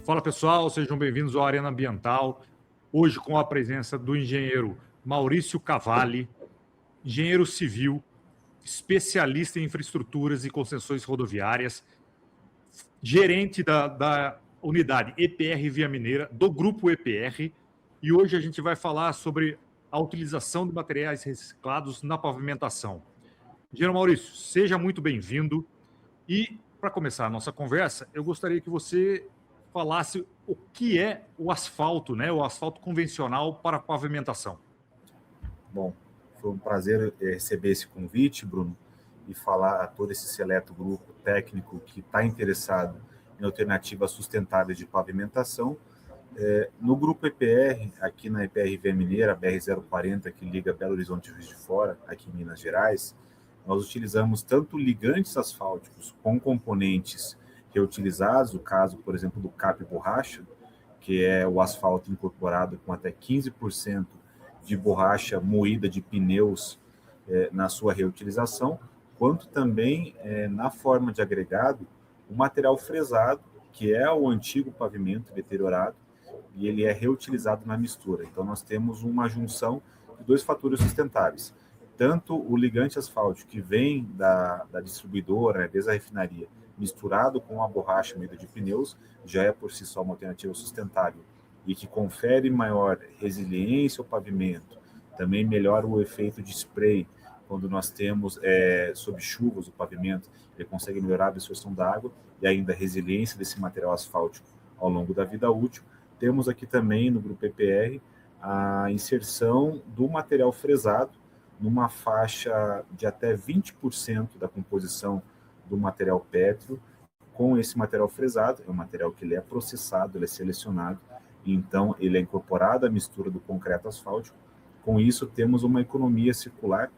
Fala pessoal, sejam bem-vindos ao Arena Ambiental. Hoje com a presença do engenheiro Maurício Cavalli, engenheiro civil, especialista em infraestruturas e concessões rodoviárias, gerente da unidade EPR Via Mineira, do grupo EPR. E hoje a gente vai falar sobre a utilização de materiais reciclados na pavimentação. Engenheiro Maurício, seja muito bem-vindo. E, para começar a nossa conversa, eu gostaria que você falasse o que é o asfalto, né? O asfalto convencional para pavimentação. Bom, foi um prazer receber esse convite, Bruno, e falar a todo esse seleto grupo técnico que está interessado em alternativas sustentáveis de pavimentação. No grupo EPR, aqui na EPR Via Mineira, BR-040, que liga Belo Horizonte e Juiz de Fora, aqui em Minas Gerais, nós utilizamos tanto ligantes asfálticos com componentes reutilizados, o caso, por exemplo, do CAP borracha, que é o asfalto incorporado com até 15% de borracha moída de pneus na sua reutilização, quanto também na forma de agregado, o material fresado, que é o antigo pavimento deteriorado, e ele é reutilizado na mistura. Então, nós temos uma junção de dois fatores sustentáveis. Tanto o ligante asfáltico que vem da distribuidora, desde a refinaria, misturado com a borracha moída de pneus, já é por si só uma alternativa sustentável e que confere maior resiliência ao pavimento, também melhora o efeito de spray. Quando nós temos sob chuvas o pavimento, ele consegue melhorar a absorção da água e ainda a resiliência desse material asfáltico ao longo da vida útil. Temos aqui também no grupo EPR a inserção do material fresado numa faixa de até 20% da composição do material pétreo com esse material fresado. É um material que ele é processado, ele é selecionado, e então ele é incorporado à mistura do concreto asfáltico. Com isso, temos uma economia circular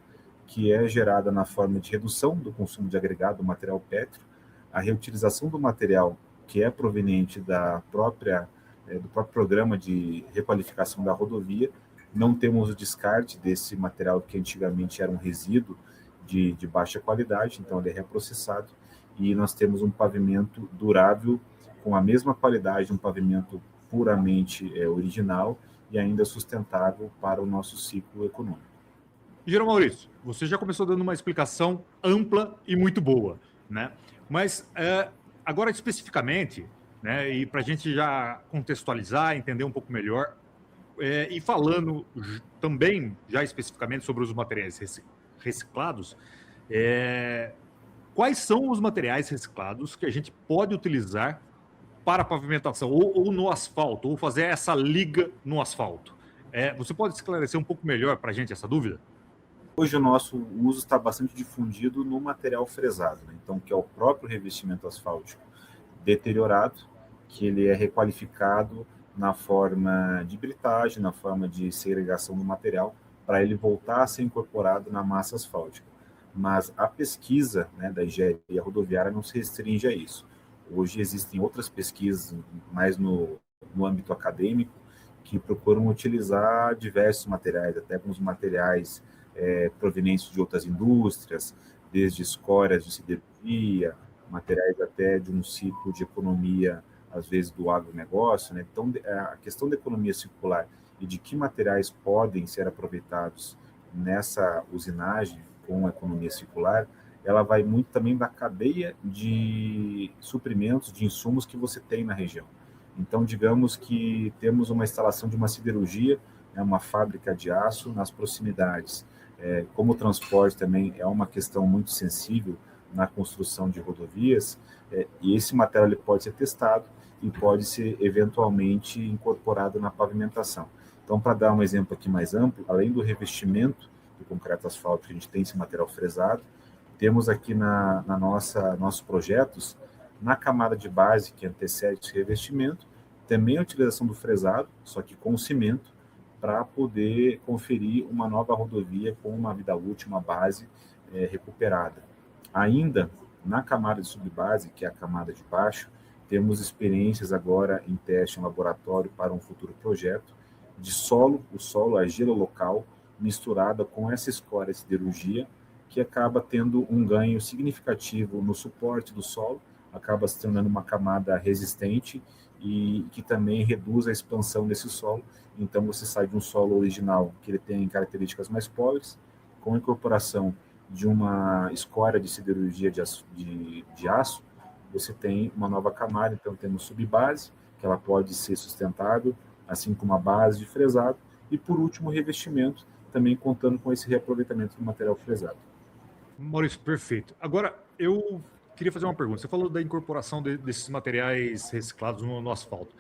que é gerada na forma de redução do consumo de agregado do material pétreo, a reutilização do material que é proveniente do próprio programa de requalificação da rodovia. Não temos o descarte desse material que antigamente era um resíduo de baixa qualidade, então ele é reprocessado e nós temos um pavimento durável com a mesma qualidade de um pavimento puramente original e ainda sustentável para o nosso ciclo econômico. Engenheiro Maurício, você já começou dando uma explicação ampla e muito boa, né? Mas agora especificamente, né, e para a gente já contextualizar, entender um pouco melhor, e falando também, já especificamente, sobre os materiais reciclados, quais são os materiais reciclados que a gente pode utilizar para pavimentação, ou no asfalto, ou fazer essa liga no asfalto? Você pode esclarecer um pouco melhor para a gente essa dúvida? Hoje o nosso uso está bastante difundido no material fresado, né? Então, que é o próprio revestimento asfáltico deteriorado, que ele é requalificado na forma de britagem, na forma de segregação do material, para ele voltar a ser incorporado na massa asfáltica. Mas a pesquisa, né, da engenharia rodoviária não se restringe a isso. Hoje existem outras pesquisas, mais no âmbito acadêmico, que procuram utilizar diversos materiais, até alguns materiais provenientes de outras indústrias, desde escórias de siderurgia, materiais até de um ciclo de economia, às vezes do agronegócio, né? Então, a questão da economia circular e de que materiais podem ser aproveitados nessa usinagem com a economia circular, ela vai muito também da cadeia de suprimentos, de insumos que você tem na região. Então, digamos que temos uma instalação de uma siderurgia, né, uma fábrica de aço nas proximidades. Como o transporte também é uma questão muito sensível na construção de rodovias, e esse material ele pode ser testado e pode ser eventualmente incorporado na pavimentação. Então, para dar um exemplo aqui mais amplo, além do revestimento do concreto asfáltico, a gente tem esse material fresado, temos aqui nossos projetos, na camada de base que antecede esse revestimento, também a utilização do fresado, só que com cimento, para poder conferir uma nova rodovia com uma vida útil, uma base recuperada. Ainda na camada de subbase, que é a camada de baixo, temos experiências agora em teste em laboratório para um futuro projeto de solo, o solo, a argila local, misturada com essa escória siderurgia, que acaba tendo um ganho significativo no suporte do solo, acaba se tornando uma camada resistente e que também reduz a expansão desse solo. Então, você sai de um solo original que ele tem características mais pobres, com a incorporação de uma escória de siderurgia de aço, você tem uma nova camada. Então, temos subbase, que ela pode ser sustentável, assim como a base de fresado, e, por último, o revestimento, também contando com esse reaproveitamento do material fresado. Maurício, perfeito. Agora, eu queria fazer uma pergunta. Você falou da incorporação desses materiais reciclados no asfalto.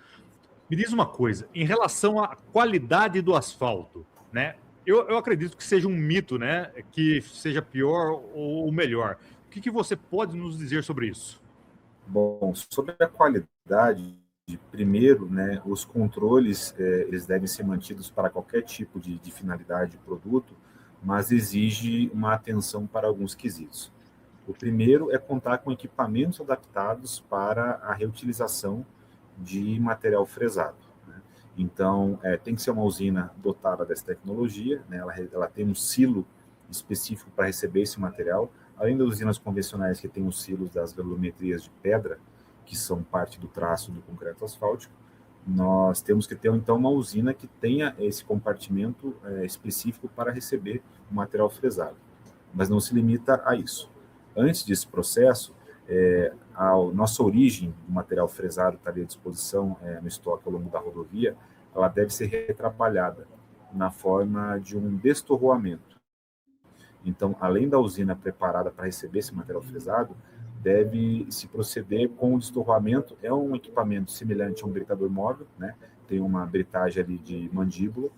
Me diz uma coisa, em relação à qualidade do asfalto, né? Eu acredito que seja um mito, né? Que seja pior ou melhor. O que você pode nos dizer sobre isso? Bom, sobre a qualidade, primeiro, né, os controles eles devem ser mantidos para qualquer tipo de finalidade de produto, mas exige uma atenção para alguns quesitos. O primeiro é contar com equipamentos adaptados para a reutilização de material fresado, né? Então, tem que ser uma usina dotada dessa tecnologia, né? Ela tem um silo específico para receber esse material, além das usinas convencionais que têm os silos das granulometrias de pedra, que são parte do traço do concreto asfáltico. Nós temos que ter, então, uma usina que tenha esse compartimento específico para receber o material fresado, mas não se limita a isso. Antes desse processo, a nossa origem do material fresado estaria à disposição no estoque ao longo da rodovia, ela deve ser retrabalhada na forma de um destorroamento. Então, além da usina preparada para receber esse material fresado, deve se proceder com o destorroamento. É um equipamento semelhante a um britador móvel, né? Tem uma britagem ali de mandíbula.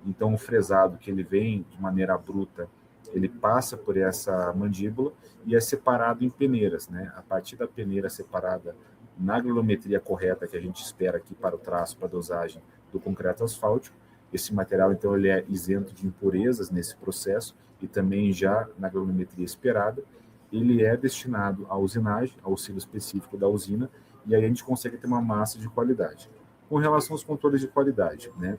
Então, o fresado que ele vem de maneira bruta, ele passa por essa mandíbula e é separado em peneiras, né? A partir da peneira separada na granulometria correta que a gente espera aqui para o traço, para a dosagem do concreto asfáltico, esse material, então, ele é isento de impurezas nesse processo e também já na granulometria esperada, ele é destinado à usinagem, ao silo específico da usina, e aí a gente consegue ter uma massa de qualidade. Com relação aos controles de qualidade, né?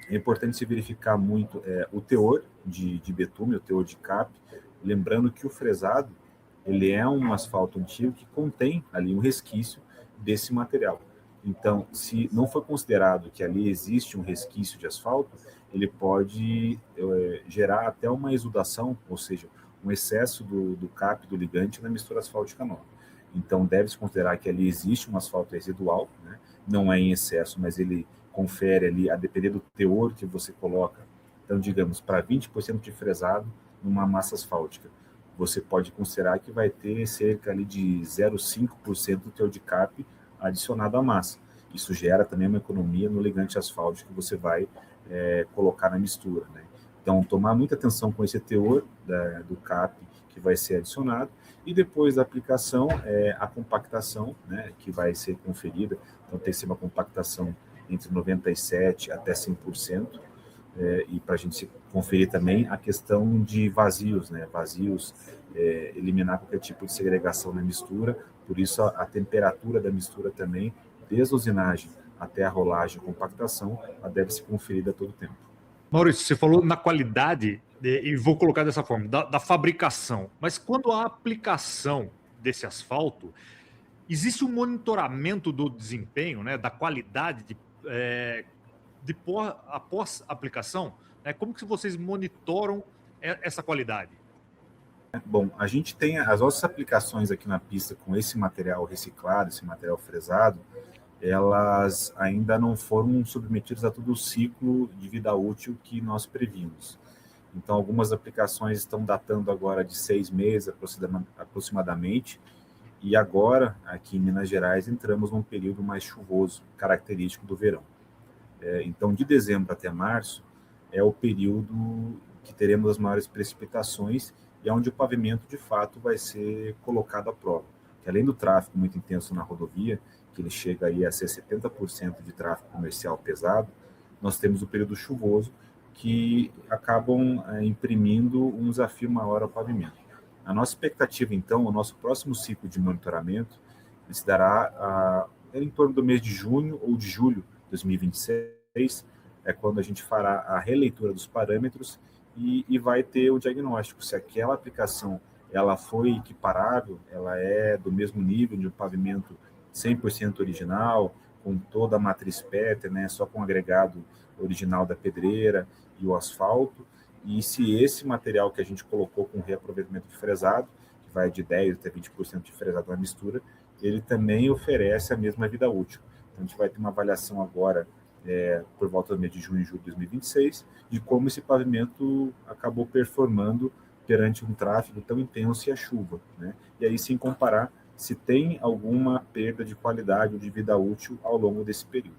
É importante se verificar muito o teor de betume, o teor de CAP, lembrando que o fresado, ele é um asfalto antigo que contém ali um resquício desse material. Então, se não for considerado que ali existe um resquício de asfalto, ele pode gerar até uma exudação, ou seja, um excesso do CAP, do ligante, na mistura asfáltica nova. Então, deve-se considerar que ali existe um asfalto residual, né? Não é em excesso, mas ele confere ali, a depender do teor que você coloca. Então, digamos, para 20% de fresado numa massa asfáltica, você pode considerar que vai ter cerca ali de 0,5% do teor de CAP adicionado à massa. Isso gera também uma economia no ligante asfáltico que você vai colocar na mistura, né? Então, tomar muita atenção com esse teor do CAP que vai ser adicionado, e depois da aplicação, a compactação, né, que vai ser conferida. Então, tem que ser uma compactação entre 97% até 100%, e para a gente se conferir também a questão de vazios, né? Vazios, eliminar qualquer tipo de segregação na mistura, por isso a temperatura da mistura também, desde a usinagem até a rolagem e compactação, ela deve ser conferida a todo tempo. Maurício, você falou na qualidade, e vou colocar dessa forma, da fabricação, mas quando a aplicação desse asfalto, existe um monitoramento do desempenho, né, da qualidade após a aplicação, né? Como que vocês monitoram essa qualidade? Bom, a gente tem as nossas aplicações aqui na pista com esse material reciclado, esse material fresado, elas ainda não foram submetidas a todo o ciclo de vida útil que nós previmos. Então, algumas aplicações estão datando agora de 6 meses aproximadamente, e agora, aqui em Minas Gerais, entramos num período mais chuvoso, característico do verão. Então, de dezembro até março, é o período que teremos as maiores precipitações e é onde o pavimento, de fato, vai ser colocado à prova. Que além do tráfego muito intenso na rodovia, que ele chega aí a ser 70% de tráfego comercial pesado, nós temos o período chuvoso, que acabam imprimindo um desafio maior ao pavimento. A nossa expectativa, então, o nosso próximo ciclo de monitoramento, ele se dará em torno do mês de junho ou de julho de 2026, é quando a gente fará a releitura dos parâmetros e vai ter o diagnóstico se aquela aplicação ela foi equiparável, ela é do mesmo nível de um pavimento 100% original, com toda a matriz Petter, né, só com o agregado original da pedreira e o asfalto, e se esse material que a gente colocou com reaproveitamento de fresado, que vai de 10% até 20% de fresado na mistura, ele também oferece a mesma vida útil. Então, a gente vai ter uma avaliação agora, por volta do mês de junho e julho de 2026, de como esse pavimento acabou performando perante um tráfego tão intenso e a chuva, né? E aí sim comparar se tem alguma perda de qualidade ou de vida útil ao longo desse período.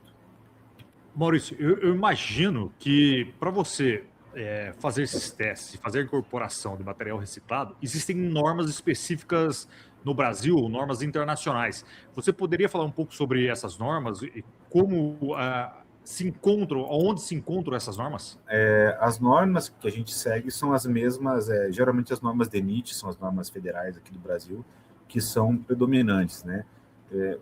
Maurício, eu imagino que para você fazer esses testes, fazer a incorporação de material reciclado, existem normas específicas no Brasil, normas internacionais. Você poderia falar um pouco sobre essas normas e como se encontram, onde se encontram essas normas? As normas que a gente segue são as mesmas, geralmente as normas DENIT, são as normas federais aqui do Brasil, que são predominantes, né?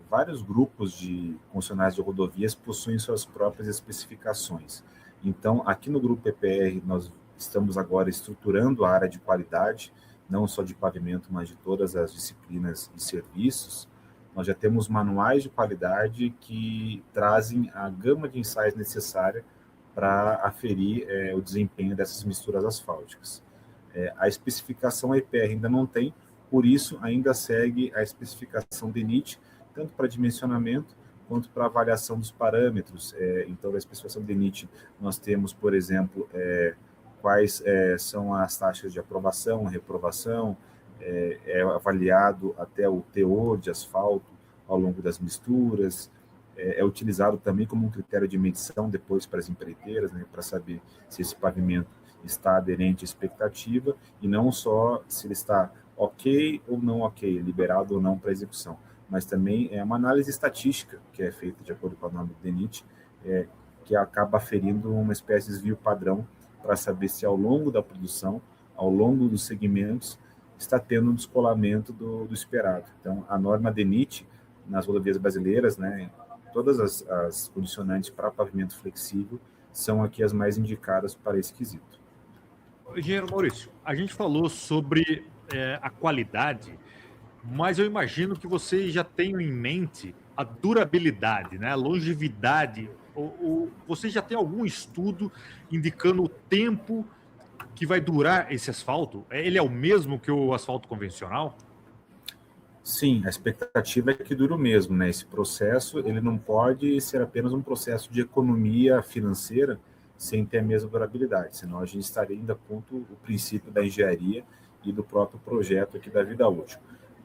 Vários grupos de concessionários de rodovias possuem suas próprias especificações. Então, aqui no Grupo EPR, nós estamos agora estruturando a área de qualidade, não só de pavimento, mas de todas as disciplinas e serviços. Nós já temos manuais de qualidade que trazem a gama de ensaios necessária para aferir o desempenho dessas misturas asfálticas. A especificação EPR ainda não tem, por isso ainda segue a especificação DENIT, tanto para dimensionamento quanto para avaliação dos parâmetros. Então, na especificação DENIT, nós temos, por exemplo, quais são as taxas de aprovação, reprovação, é avaliado até o teor de asfalto ao longo das misturas, é utilizado também como um critério de medição depois para as empreiteiras, né, para saber se esse pavimento está aderente à expectativa e não só se ele está ok ou não ok, liberado ou não para execução, mas também é uma análise estatística que é feita de acordo com a norma do DENIT, que acaba aferindo uma espécie de desvio padrão para saber se ao longo da produção, ao longo dos segmentos, está tendo um descolamento do esperado. Então, a norma DENIT nas rodovias brasileiras, né, todas as condicionantes para pavimento flexível são aqui as mais indicadas para esse quesito. Engenheiro Maurício, a gente falou sobre a qualidade, mas eu imagino que vocês já tenham em mente a durabilidade, né, a longevidade. Vocês já têm algum estudo indicando o tempo que vai durar esse asfalto? Ele é o mesmo que o asfalto convencional? Sim, a expectativa é que dure o mesmo, né? Esse processo, ele não pode ser apenas um processo de economia financeira sem ter a mesma durabilidade, senão a gente estaria ainda contra o princípio da engenharia e do próprio projeto aqui da vida útil.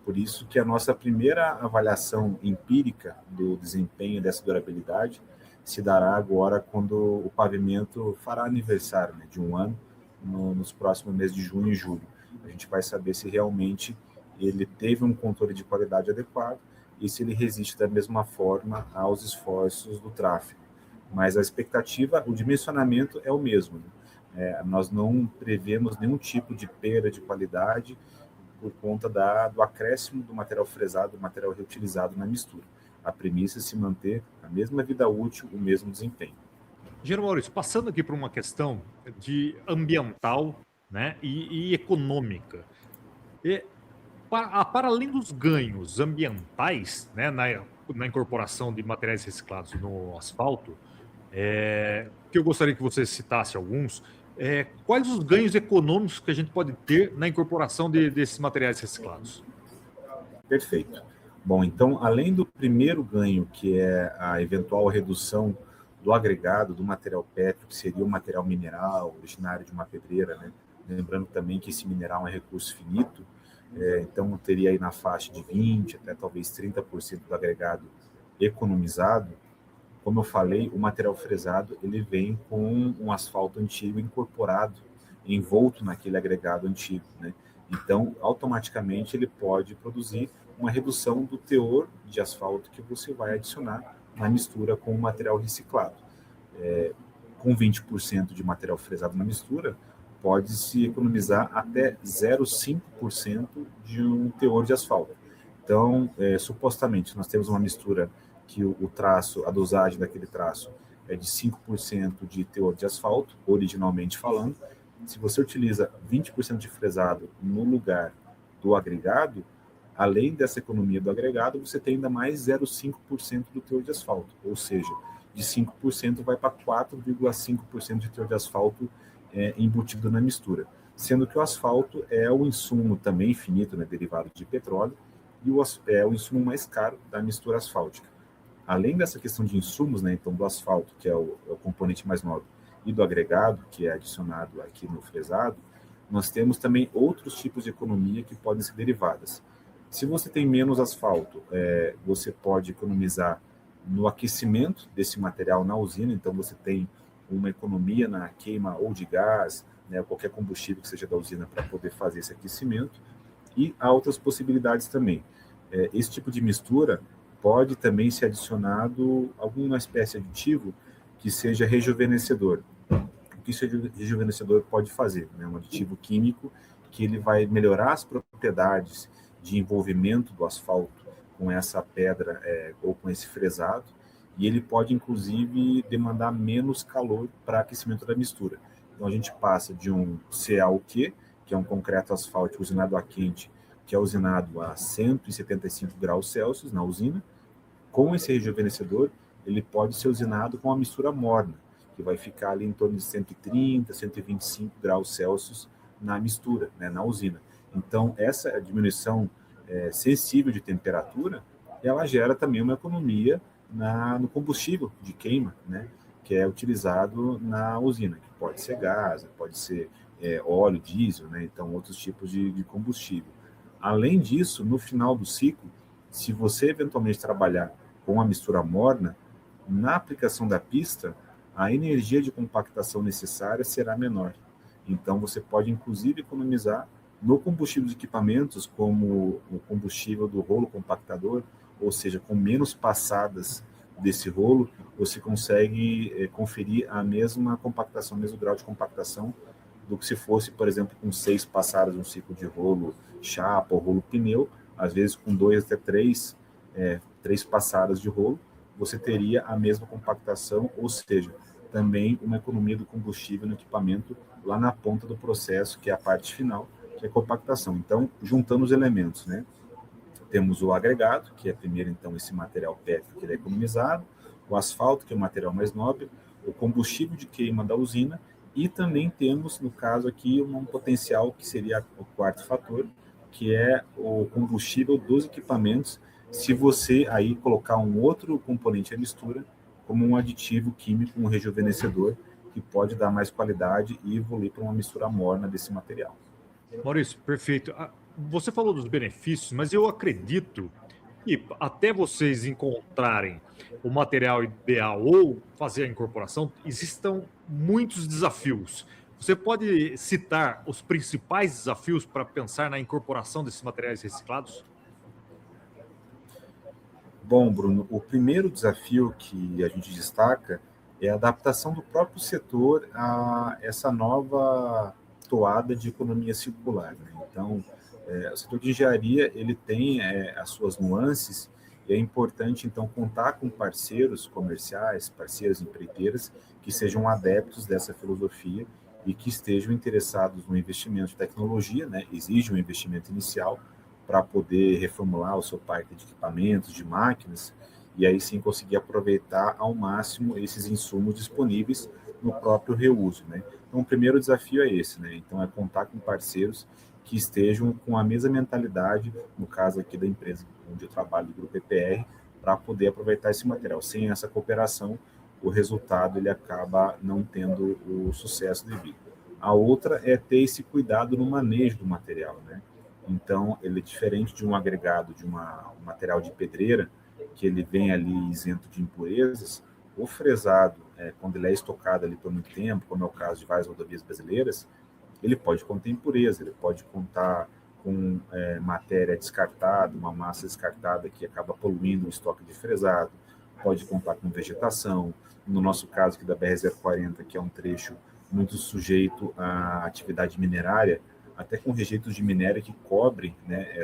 Por isso que a nossa primeira avaliação empírica do desempenho dessa durabilidade se dará agora quando o pavimento fará aniversário, né, de um ano, nos próximos meses de junho e julho. A gente vai saber se realmente ele teve um controle de qualidade adequado e se ele resiste da mesma forma aos esforços do tráfego. Mas a expectativa, o dimensionamento é o mesmo, né? Nós não prevemos nenhum tipo de perda de qualidade por conta do acréscimo do material fresado, do material reutilizado na mistura. A premissa é se manter a mesma vida útil, o mesmo desempenho. Engenheiro Maurício, passando aqui para uma questão de ambiental, né, e econômica. Para além dos ganhos ambientais, né, na incorporação de materiais reciclados no asfalto, que eu gostaria que você citasse alguns, quais os ganhos econômicos que a gente pode ter na incorporação desses materiais reciclados? Perfeito. Bom, então, além do primeiro ganho, que é a eventual redução do agregado do material pétreo, que seria um material mineral originário de uma pedreira, né? Lembrando também que esse mineral é um recurso finito, então teria aí na faixa de 20% até talvez 30% do agregado economizado. Como eu falei, o material fresado ele vem com um asfalto antigo incorporado, envolto naquele agregado antigo, né? Então, automaticamente ele pode produzir uma redução do teor de asfalto que você vai adicionar na mistura com o material reciclado. Com 20% de material fresado na mistura, pode-se economizar até 0,5% de um teor de asfalto. Então, supostamente, nós temos uma mistura que o traço, a dosagem daquele traço é de 5% de teor de asfalto, originalmente falando. Se você utiliza 20% de fresado no lugar do agregado, Além dessa economia do agregado, você tem ainda mais 0,5% do teor de asfalto, ou seja, de 5% vai para 4,5% de teor de asfalto embutido na mistura. Sendo que o asfalto é o insumo também finito, né, derivado de petróleo, e é o insumo mais caro da mistura asfáltica. Além dessa questão de insumos, né, então do asfalto, que é o componente mais nobre, e do agregado, que é adicionado aqui no fresado, nós temos também outros tipos de economia que podem ser derivadas. Se você tem menos asfalto, você pode economizar no aquecimento desse material na usina, então você tem uma economia na queima ou de gás, né, qualquer combustível que seja da usina para poder fazer esse aquecimento, e há outras possibilidades também. Esse tipo de mistura pode também ser adicionado alguma espécie de aditivo que seja rejuvenescedor. O que esse rejuvenescedor pode fazer? Né? Um aditivo químico que ele vai melhorar as propriedades de envolvimento do asfalto com essa pedra ou com esse fresado, e ele pode, inclusive, demandar menos calor para aquecimento da mistura. Então, a gente passa de um CAUQ, que é um concreto asfáltico usinado a quente, que é usinado a 175 graus Celsius na usina. Com esse rejuvenescedor, ele pode ser usinado com a mistura morna, que vai ficar ali em torno de 130, 125 graus Celsius na mistura, né, na usina. Então, essa diminuição sensível de temperatura, ela gera também uma economia no combustível de queima, né, que é utilizado na usina, que pode ser gás, pode ser óleo, diesel, né, então outros tipos de combustível. Além disso, no final do ciclo, se você eventualmente trabalhar com a mistura morna, na aplicação da pista, a energia de compactação necessária será menor. Então, você pode, inclusive, economizar no combustível de equipamentos, como o combustível do rolo compactador, ou seja, com menos passadas desse rolo, você consegue conferir a mesma compactação, o mesmo grau de compactação do que se fosse, por exemplo, com 6 passadas no ciclo de rolo chapa ou rolo pneu, às vezes com 2 até 3 passadas de rolo, você teria a mesma compactação, ou seja, também uma economia do combustível no equipamento lá na ponta do processo, que é a parte final, que é a compactação. Então, juntando os elementos, né? Temos o agregado, que é primeiro, então, esse material PET que ele é economizado, o asfalto, que é o material mais nobre, o combustível de queima da usina, e também temos, no caso aqui, um potencial que seria o quarto fator, que é o combustível dos equipamentos, se você aí colocar um outro componente à mistura, como um aditivo químico, um rejuvenescedor, que pode dar mais qualidade e evoluir para uma mistura morna desse material. Maurício, perfeito. Você falou dos benefícios, mas eu acredito que até vocês encontrarem o material ideal ou fazer a incorporação, existam muitos desafios. Você pode citar os principais desafios para pensar na incorporação desses materiais reciclados? Bom, Bruno, o primeiro desafio que a gente destaca é a adaptação do próprio setor a essa nova toada de economia circular, né? Então, o setor de engenharia ele tem as suas nuances e é importante então contar com parceiros comerciais, parceiras empreiteiras que sejam adeptos dessa filosofia e que estejam interessados no investimento de tecnologia, né? Exige um investimento inicial para poder reformular o seu parque de equipamentos, de máquinas, e aí sim conseguir aproveitar ao máximo esses insumos disponíveis no próprio reuso, né? Então, o primeiro desafio é esse, né? Então, é contar com parceiros que estejam com a mesma mentalidade, no caso aqui da empresa onde eu trabalho, do Grupo EPR, para poder aproveitar esse material. Sem essa cooperação, o resultado ele acaba não tendo o sucesso devido. A outra é ter esse cuidado no manejo do material, né? Então, ele é diferente de um agregado, de um material de pedreira, que ele vem ali isento de impurezas. O fresado, quando ele é estocado ali por muito tempo, como é o caso de várias rodovias brasileiras, ele pode conter impureza, ele pode contar com matéria descartada, uma massa descartada que acaba poluindo o estoque de fresado, pode contar com vegetação. No nosso caso aqui da BR-040, que é um trecho muito sujeito à atividade minerária, até com rejeitos de minério que cobrem, né,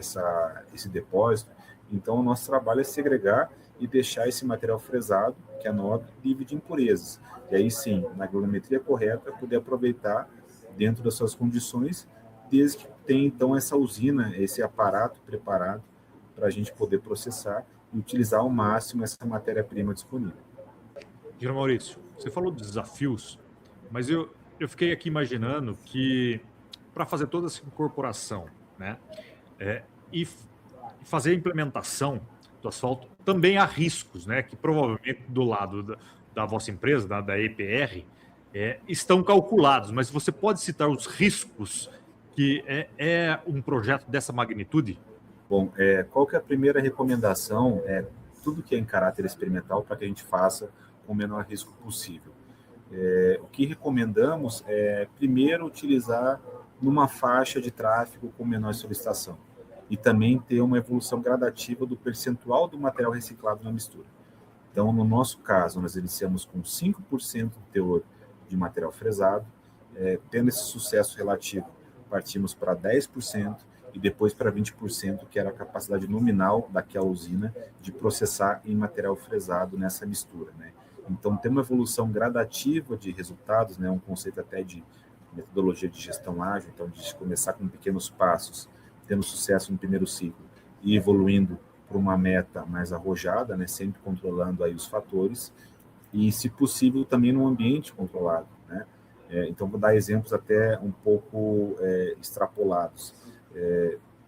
esse depósito. Então, o nosso trabalho é segregar e deixar esse material fresado, que é nobre, livre de impurezas. E aí sim, na granulometria correta, poder aproveitar dentro das suas condições, desde que tenha então essa usina, esse aparato preparado para a gente poder processar e utilizar ao máximo essa matéria-prima disponível. João Maurício, você falou de desafios, mas eu fiquei aqui imaginando que para fazer toda essa incorporação, né, e fazer a implementação do asfalto, também há riscos, né, que provavelmente do lado da vossa empresa, da EPR, estão calculados, mas você pode citar os riscos que é um projeto dessa magnitude? Bom, qual que é a primeira recomendação? Tudo que é em caráter experimental para que a gente faça com o menor risco possível. O que recomendamos é, primeiro, utilizar numa faixa de tráfego com menor solicitação e também ter uma evolução gradativa do percentual do material reciclado na mistura. Então, no nosso caso, nós iniciamos com 5% do teor de material fresado, tendo esse sucesso relativo, partimos para 10% e depois para 20%, que era a capacidade nominal daquela usina de processar em material fresado nessa mistura, né? Então, tem uma evolução gradativa de resultados, né? Um conceito até de metodologia de gestão ágil, então, de começar com pequenos passos, tendo sucesso no primeiro ciclo e evoluindo para uma meta mais arrojada, né? Sempre controlando aí os fatores e, se possível, também num ambiente controlado, né? Então, vou dar exemplos até um pouco extrapolados.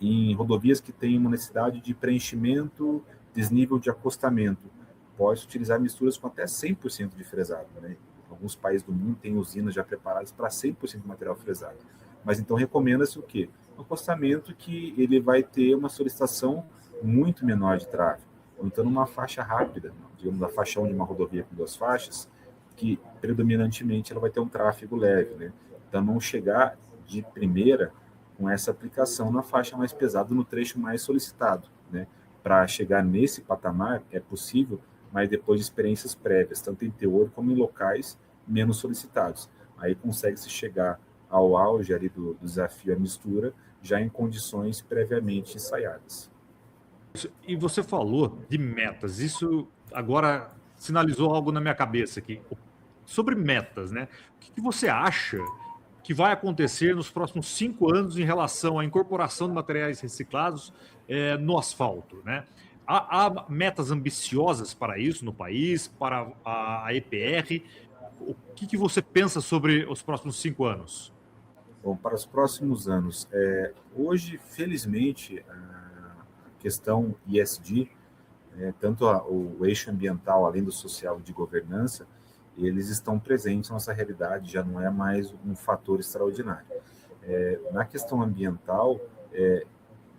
Em rodovias que têm uma necessidade de preenchimento, desnível de acostamento, pode utilizar misturas com até 100% de fresado, né? Alguns países do mundo têm usinas já preparadas para 100% de material fresado. Mas então recomenda-se o quê? Um acostamento que ele vai ter uma solicitação muito menor de tráfego. Ou então numa faixa rápida, digamos, a faixa 1 de uma rodovia com 2 faixas, que predominantemente ela vai ter um tráfego leve, né? Então não chegar de primeira com essa aplicação na faixa mais pesada, no trecho mais solicitado, né? Para chegar nesse patamar é possível, mas depois de experiências prévias, tanto em teor como em locais menos solicitados. Aí consegue-se chegar ao auge ali do desafio à mistura, já em condições previamente ensaiadas. E você falou de metas, isso agora sinalizou algo na minha cabeça aqui. Sobre metas, né? O que você acha que vai acontecer nos próximos 5 anos em relação à incorporação de materiais reciclados no asfalto, né? Há metas ambiciosas para isso no país, para a EPR. O que você pensa sobre os próximos 5 anos? Bom, para os próximos anos, hoje, felizmente, a questão ESG, tanto o eixo ambiental, além do social e de governança, eles estão presentes na nossa realidade, já não é mais um fator extraordinário. Na questão ambiental,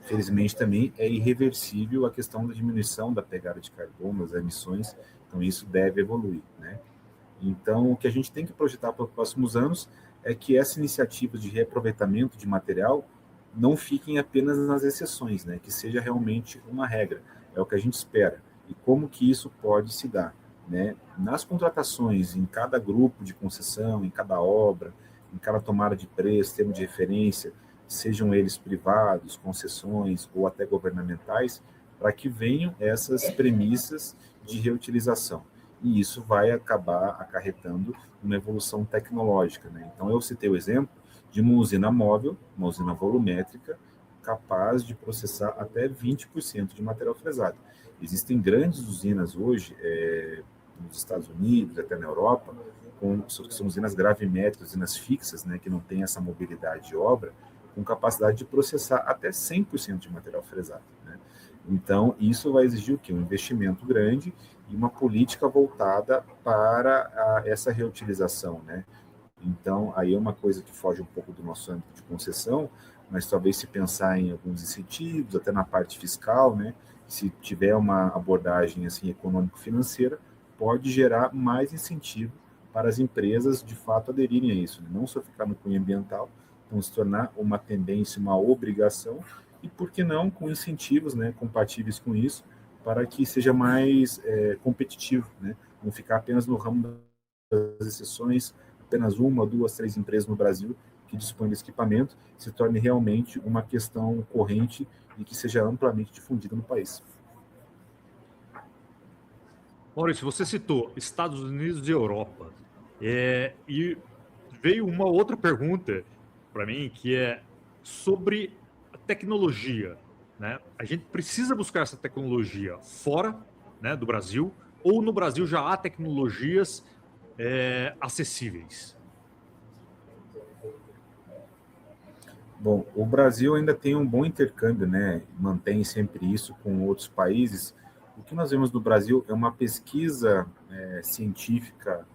felizmente também é irreversível a questão da diminuição da pegada de carbono, das emissões, então isso deve evoluir, né? Então, o que a gente tem que projetar para os próximos anos é que essa iniciativa de reaproveitamento de material não fiquem apenas nas exceções, né? Que seja realmente uma regra, é o que a gente espera. E como que isso pode se dar, né? Nas contratações, em cada grupo de concessão, em cada obra, em cada tomada de preço, termo de referência, sejam eles privados, concessões ou até governamentais, para que venham essas premissas de reutilização. E isso vai acabar acarretando uma evolução tecnológica, né? Então, eu citei o exemplo de uma usina móvel, uma usina volumétrica, capaz de processar até 20% de material fresado. Existem grandes usinas hoje, nos Estados Unidos, até na Europa, que são usinas gravimétricas, usinas fixas, né, que não têm essa mobilidade de obra, com capacidade de processar até 100% de material fresado, né? Então, isso vai exigir o quê? Um investimento grande e uma política voltada para essa reutilização, né? Então, aí é uma coisa que foge um pouco do nosso âmbito de concessão, mas talvez se pensar em alguns incentivos, até na parte fiscal, né? Se tiver uma abordagem assim econômico-financeira, pode gerar mais incentivo para as empresas de fato aderirem a isso, né? Não só ficar no cunho ambiental, então se tornar uma tendência, uma obrigação, e por que não com incentivos, né, compatíveis com isso, para que seja mais competitivo, né? Não ficar apenas no ramo das exceções, apenas uma, duas, três empresas no Brasil que dispõem desse equipamento, se torne realmente uma questão corrente e que seja amplamente difundida no país. Maurício, você citou Estados Unidos e Europa. E veio uma outra pergunta para mim, que é sobre a tecnologia. né? A gente precisa buscar essa tecnologia fora, né, do Brasil, ou no Brasil já há tecnologias acessíveis? Bom, o Brasil ainda tem um bom intercâmbio, né? Mantém sempre isso com outros países. O que nós vemos do Brasil é uma pesquisa científica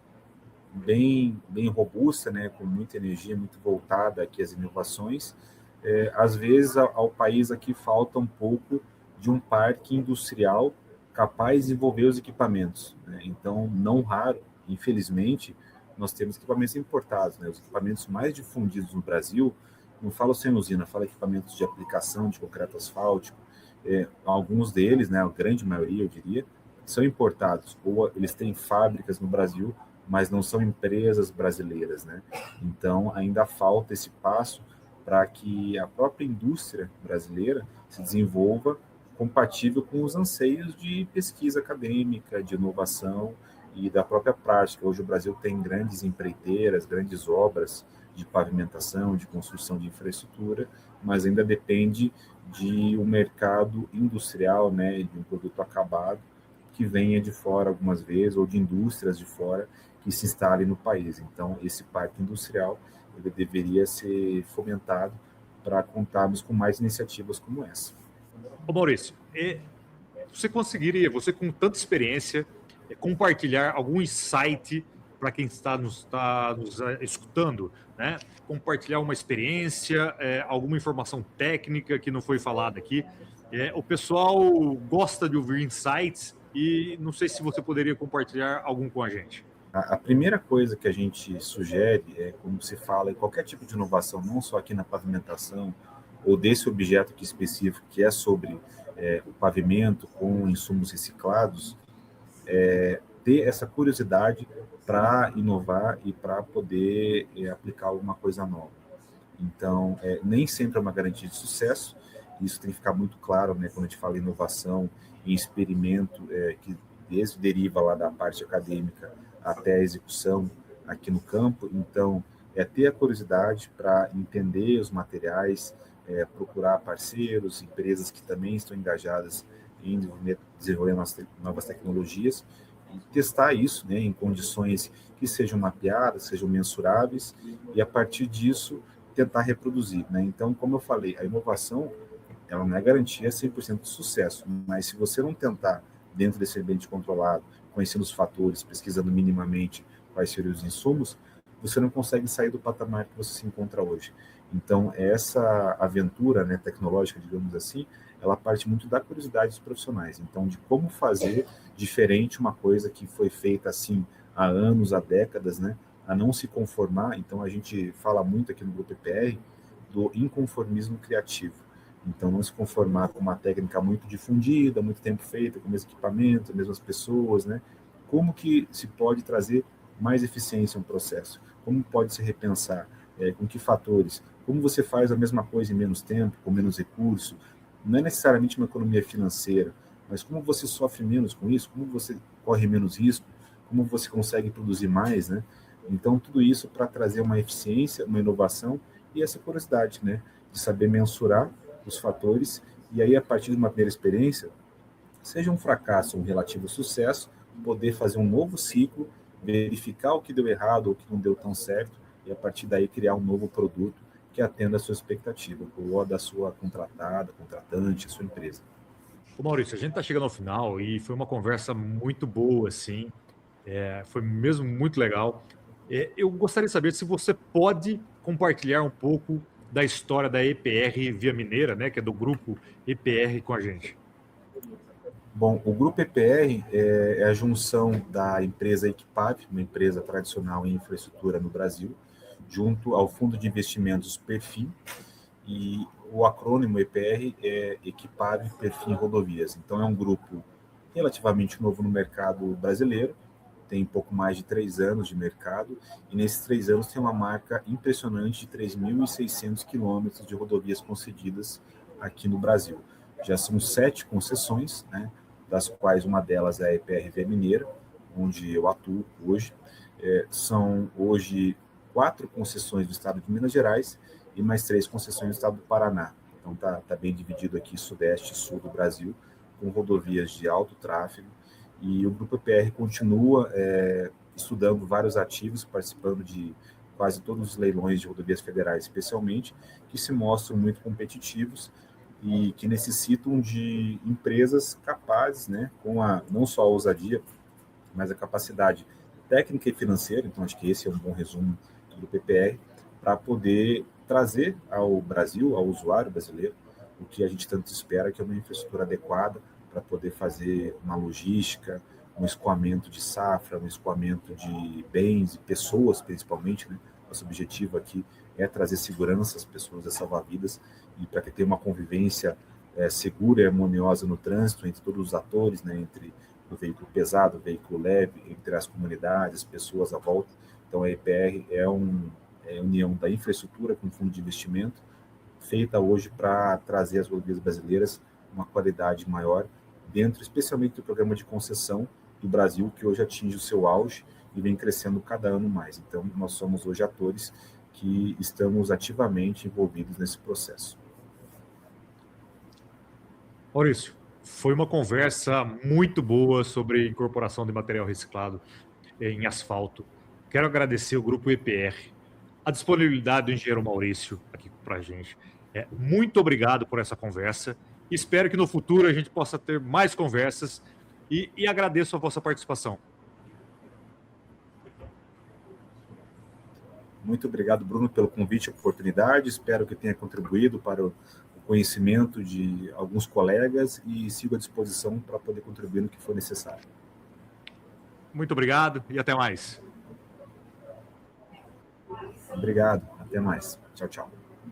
bem robusta, né? Com muita energia, muito voltada aqui às inovações. Às vezes, ao país aqui falta um pouco de um parque industrial capaz de desenvolver os equipamentos, né? Então, não raro, infelizmente, nós temos equipamentos importados, né? Os equipamentos mais difundidos no Brasil, não falo sem usina, falo equipamentos de aplicação de concreto asfáltico, alguns deles, né, a grande maioria, eu diria, são importados, ou eles têm fábricas no Brasil, mas não são empresas brasileiras, né? Então, ainda falta esse passo para que a própria indústria brasileira se desenvolva compatível com os anseios de pesquisa acadêmica, de inovação e da própria prática. Hoje o Brasil tem grandes empreiteiras, grandes obras de pavimentação, de construção de infraestrutura, mas ainda depende de um mercado industrial, né, de um produto acabado que venha de fora algumas vezes, ou de indústrias de fora que se instalem no país. Então, esse parque industrial ele deveria ser fomentado para contarmos com mais iniciativas como essa. Ô Maurício, você conseguiria, você com tanta experiência, compartilhar algum insight para quem está nos escutando, né? Compartilhar uma experiência, alguma informação técnica que não foi falada aqui. O pessoal gosta de ouvir insights e não sei se você poderia compartilhar algum com a gente. A primeira coisa que a gente sugere é, como se fala, em qualquer tipo de inovação, não só aqui na pavimentação, ou desse objeto aqui específico, que é sobre o pavimento com insumos reciclados, ter essa curiosidade para inovar e para poder aplicar alguma coisa nova. Então, nem sempre é uma garantia de sucesso, isso tem que ficar muito claro, né, quando a gente fala em inovação e experimento, que desde deriva lá da parte acadêmica até a execução aqui no campo. Então, ter a curiosidade para entender os materiais, procurar parceiros, empresas que também estão engajadas em desenvolver novas tecnologias, e testar isso, né, em condições que sejam mapeadas, sejam mensuráveis, e a partir disso tentar reproduzir, né? Então, como eu falei, a inovação ela não é garantia 100% de sucesso, mas se você não tentar dentro desse ambiente controlado, conhecendo os fatores, pesquisando minimamente quais seriam os insumos, você não consegue sair do patamar que você se encontra hoje. Então, essa aventura, né, tecnológica, digamos assim, ela parte muito da curiosidade dos profissionais. Então, de como fazer diferente uma coisa que foi feita assim há anos, há décadas, né, a não se conformar. Então, a gente fala muito aqui no Grupo EPR do inconformismo criativo. Então, não se conformar com uma técnica muito difundida, muito tempo feita, com o mesmo equipamento, as mesmas pessoas, né? Como que se pode trazer mais eficiência a um processo? Como pode se repensar? Com que fatores? Como você faz a mesma coisa em menos tempo, com menos recurso? Não é necessariamente uma economia financeira, mas como você sofre menos com isso? Como você corre menos risco? Como você consegue produzir mais, né? Então, tudo isso para trazer uma eficiência, uma inovação e essa curiosidade, né? De saber mensurar os fatores, e aí, a partir de uma primeira experiência, seja um fracasso ou um relativo sucesso, poder fazer um novo ciclo, verificar o que deu errado ou o que não deu tão certo, e a partir daí criar um novo produto que atenda a sua expectativa, ou a da sua contratada, contratante, a sua empresa. Ô Maurício, a gente está chegando ao final e foi uma conversa muito boa, assim, foi mesmo muito legal. Eu gostaria de saber se você pode compartilhar um pouco da história da EPR Via Mineira, né, que é do grupo EPR com a gente. Bom, o Grupo EPR é a junção da empresa Equipave, uma empresa tradicional em infraestrutura no Brasil, junto ao Fundo de Investimentos Perfin, e o acrônimo EPR é Equipave Perfin Rodovias. Então, é um grupo relativamente novo no mercado brasileiro, tem pouco mais de 3 anos de mercado, e nesses 3 anos tem uma marca impressionante de 3.600 quilômetros de rodovias concedidas aqui no Brasil. Já são 7 concessões, né, das quais uma delas é a EPRV Mineira, onde eu atuo hoje. São hoje 4 concessões do estado de Minas Gerais e mais 3 concessões do estado do Paraná. Então tá bem dividido aqui sudeste e sul do Brasil, com rodovias de alto tráfego, e o Grupo EPR continua estudando vários ativos, participando de quase todos os leilões de rodovias federais, especialmente, que se mostram muito competitivos e que necessitam de empresas capazes, né, com não só a ousadia, mas a capacidade técnica e financeira. Então, acho que esse é um bom resumo do PPR, para poder trazer ao Brasil, ao usuário brasileiro, o que a gente tanto espera, que é uma infraestrutura adequada para poder fazer uma logística, um escoamento de safra, um escoamento de bens e pessoas, principalmente, né? Nosso objetivo aqui é trazer segurança às pessoas, a salvar vidas, e para que tenha uma convivência segura e harmoniosa no trânsito entre todos os atores, né? Entre o veículo pesado, o veículo leve, entre as comunidades, as pessoas à volta. Então, a EPR é a união da infraestrutura com fundo de investimento, feita hoje para trazer às rodovias brasileiras uma qualidade maior, dentro especialmente do programa de concessão do Brasil, que hoje atinge o seu auge e vem crescendo cada ano mais. Então, nós somos hoje atores que estamos ativamente envolvidos nesse processo. Maurício, foi uma conversa muito boa sobre incorporação de material reciclado em asfalto. Quero agradecer o Grupo EPR, a disponibilidade do engenheiro Maurício aqui para a gente. Muito obrigado por essa conversa. Espero que no futuro a gente possa ter mais conversas e agradeço a vossa participação. Muito obrigado, Bruno, pelo convite e oportunidade. Espero que tenha contribuído para o conhecimento de alguns colegas e sigo à disposição para poder contribuir no que for necessário. Muito obrigado e até mais. Obrigado, até mais. Tchau, tchau.